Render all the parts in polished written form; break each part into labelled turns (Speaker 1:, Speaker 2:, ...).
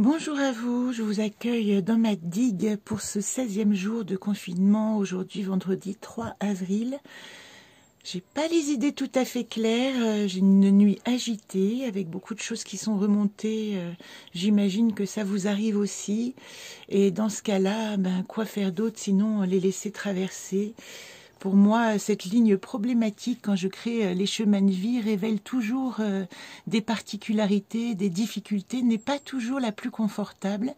Speaker 1: Bonjour à vous, je vous accueille dans ma digue pour ce 16e jour de confinement, aujourd'hui vendredi 3 avril. J'ai pas les idées tout à fait claires, j'ai une nuit agitée avec beaucoup de choses qui sont remontées, j'imagine que ça vous arrive aussi. Et dans ce cas-là, quoi faire d'autre sinon les laisser traverser? Pour moi, cette ligne problématique, quand je crée les chemins de vie, révèle toujours des particularités, des difficultés, n'est pas toujours la plus confortable,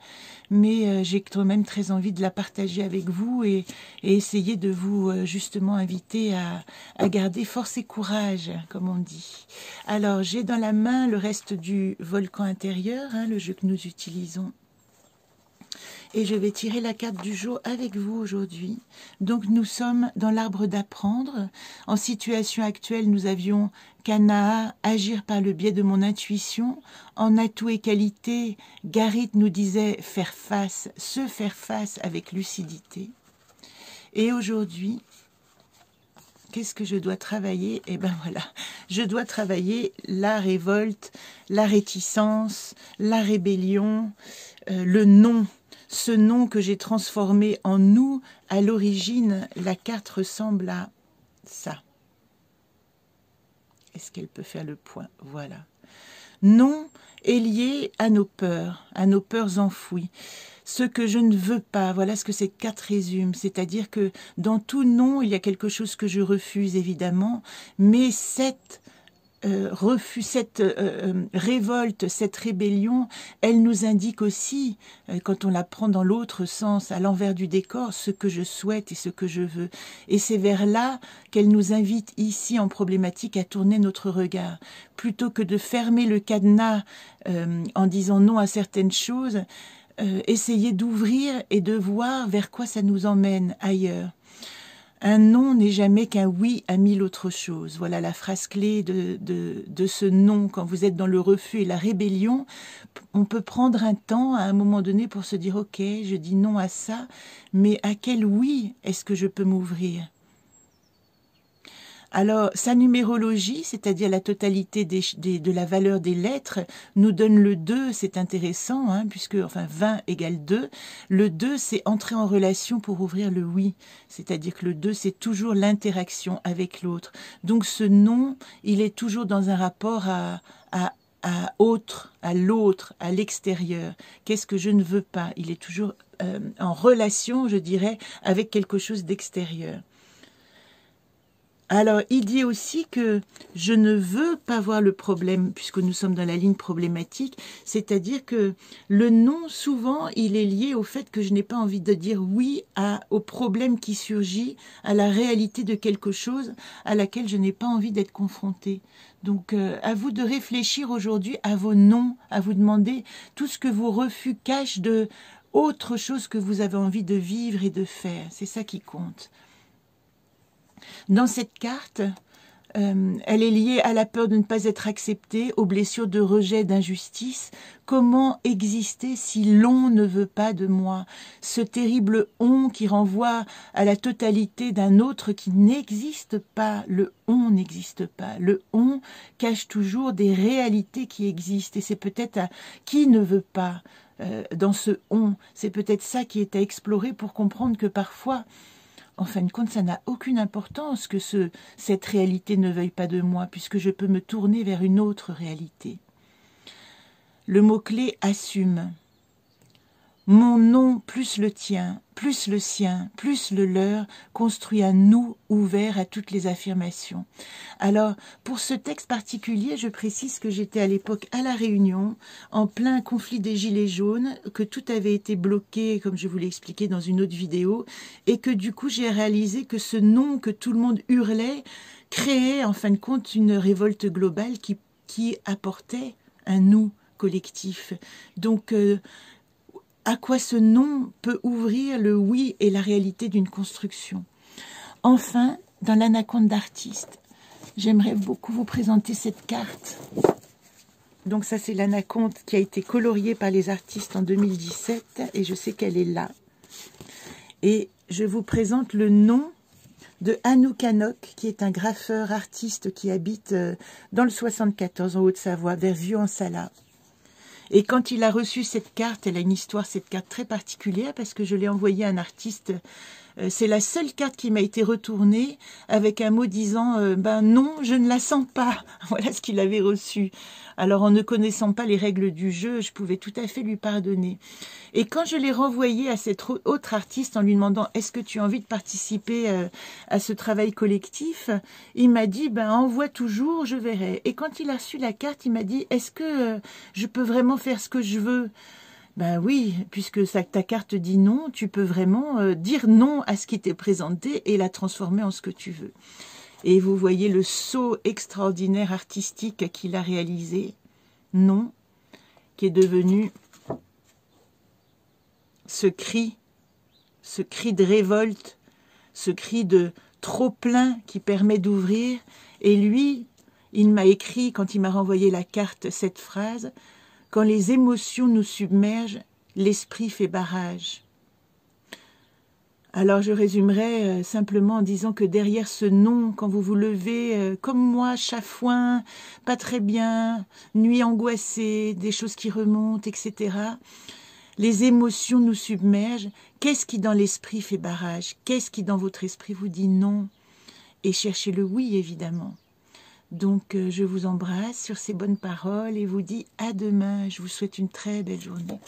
Speaker 1: mais j'ai quand même très envie de la partager avec vous et essayer de vous justement inviter à garder force et courage, comme on dit. Alors, j'ai dans la main le reste du volcan intérieur, le jeu que nous utilisons. Et je vais tirer la carte du jour avec vous aujourd'hui. Donc nous sommes dans l'arbre d'apprendre. En situation actuelle, nous avions Kanaa, agir par le biais de mon intuition. En atout et qualité, Garit nous disait faire face, se faire face avec lucidité. Et aujourd'hui, qu'est-ce que je dois travailler? Eh bien voilà, je dois travailler la révolte, la réticence, la rébellion, le non. Ce nom que j'ai transformé en nous, à l'origine, la carte ressemble à ça. Est-ce qu'elle peut faire le point? Voilà. Non est lié à nos peurs enfouies. Ce que je ne veux pas, voilà ce que cette carte résume. C'est-à-dire que dans tout non, il y a quelque chose que je refuse, évidemment, mais cette refus, cette révolte, cette rébellion, elle nous indique aussi, quand on la prend dans l'autre sens, à l'envers du décor, ce que je souhaite et ce que je veux. Et c'est vers là qu'elle nous invite ici en problématique à tourner notre regard. Plutôt que de fermer le cadenas en disant non à certaines choses, essayer d'ouvrir et de voir vers quoi ça nous emmène ailleurs. Un non n'est jamais qu'un oui à mille autres choses. Voilà la phrase clé de ce non. Quand vous êtes dans le refus et la rébellion, on peut prendre un temps à un moment donné pour se dire « Ok, je dis non à ça, mais à quel oui est-ce que je peux m'ouvrir ?» Alors, sa numérologie, c'est-à-dire la totalité de la valeur des lettres, nous donne le 2, c'est intéressant, puisque 20 égale 2. Le 2, c'est entrer en relation pour ouvrir le oui, c'est-à-dire que le 2, c'est toujours l'interaction avec l'autre. Donc ce non, il est toujours dans un rapport à autre, à l'autre, à l'extérieur. Qu'est-ce que je ne veux pas? Il est toujours en relation, je dirais, avec quelque chose d'extérieur. Alors, il dit aussi que je ne veux pas voir le problème, puisque nous sommes dans la ligne problématique, c'est-à-dire que le non, souvent, il est lié au fait que je n'ai pas envie de dire oui au problème qui surgit, à la réalité de quelque chose à laquelle je n'ai pas envie d'être confrontée. Donc, à vous de réfléchir aujourd'hui à vos non, à vous demander tout ce que vos refus cachent de autre chose que vous avez envie de vivre et de faire. C'est ça qui compte. Dans cette carte, elle est liée à la peur de ne pas être acceptée, aux blessures de rejet, d'injustice. Comment exister si l'on ne veut pas de moi? Ce terrible « on » qui renvoie à la totalité d'un autre qui n'existe pas. Le « on » n'existe pas. Le « on » cache toujours des réalités qui existent. Et c'est peut-être à qui ne veut pas dans ce « on ». C'est peut-être ça qui est à explorer pour comprendre que parfois, en fin de compte, ça n'a aucune importance que cette réalité ne veuille pas de moi, puisque je peux me tourner vers une autre réalité. Le mot-clé « assume ». Mon nom plus le tien, plus le sien, plus le leur, construit un nous ouvert à toutes les affirmations. Alors, pour ce texte particulier, je précise que j'étais à l'époque à La Réunion, en plein conflit des Gilets jaunes, que tout avait été bloqué, comme je vous l'ai expliqué dans une autre vidéo, et que du coup, j'ai réalisé que ce nom que tout le monde hurlait créait, en fin de compte, une révolte globale qui apportait un nous collectif. Donc, à quoi ce nom peut ouvrir le oui et la réalité d'une construction. Enfin, dans l'anaconde d'artiste, j'aimerais beaucoup vous présenter cette carte. Donc ça, c'est l'anaconde qui a été coloriée par les artistes en 2017, et je sais qu'elle est là. Et je vous présente le nom de Anouk Anok, qui est un graffeur artiste qui habite dans le 74, en Haute-Savoie, vers Vieux-en-Sala. Et quand il a reçu cette carte, elle a une histoire, cette carte très particulière, parce que je l'ai envoyée à un artiste. C'est la seule carte qui m'a été retournée avec un mot disant ben non, je ne la sens pas. Voilà ce qu'il avait reçu. Alors en ne connaissant pas les règles du jeu, je pouvais tout à fait lui pardonner. Et quand je l'ai renvoyé à cet autre artiste en lui demandant est-ce que tu as envie de participer à ce travail collectif, il m'a dit ben envoie toujours, je verrai. Et quand il a reçu la carte, il m'a dit est-ce que je peux vraiment faire ce que je veux? Ben oui, puisque ta carte dit non, tu peux vraiment dire non à ce qui t'est présenté et la transformer en ce que tu veux. Et vous voyez le saut extraordinaire artistique qu'il a réalisé, non, qui est devenu ce cri de révolte, ce cri de trop-plein qui permet d'ouvrir. Et lui, il m'a écrit, quand il m'a renvoyé la carte, cette phrase: « Quand les émotions nous submergent, l'esprit fait barrage. » Alors je résumerai simplement en disant que derrière ce non, quand vous vous levez, comme moi, chafouin, pas très bien, nuit angoissée, des choses qui remontent, etc., les émotions nous submergent. Qu'est-ce qui dans l'esprit fait barrage? Qu'est-ce qui dans votre esprit vous dit non? Et cherchez le oui, évidemment. Donc je vous embrasse sur ces bonnes paroles et vous dis à demain. Je vous souhaite une très belle journée.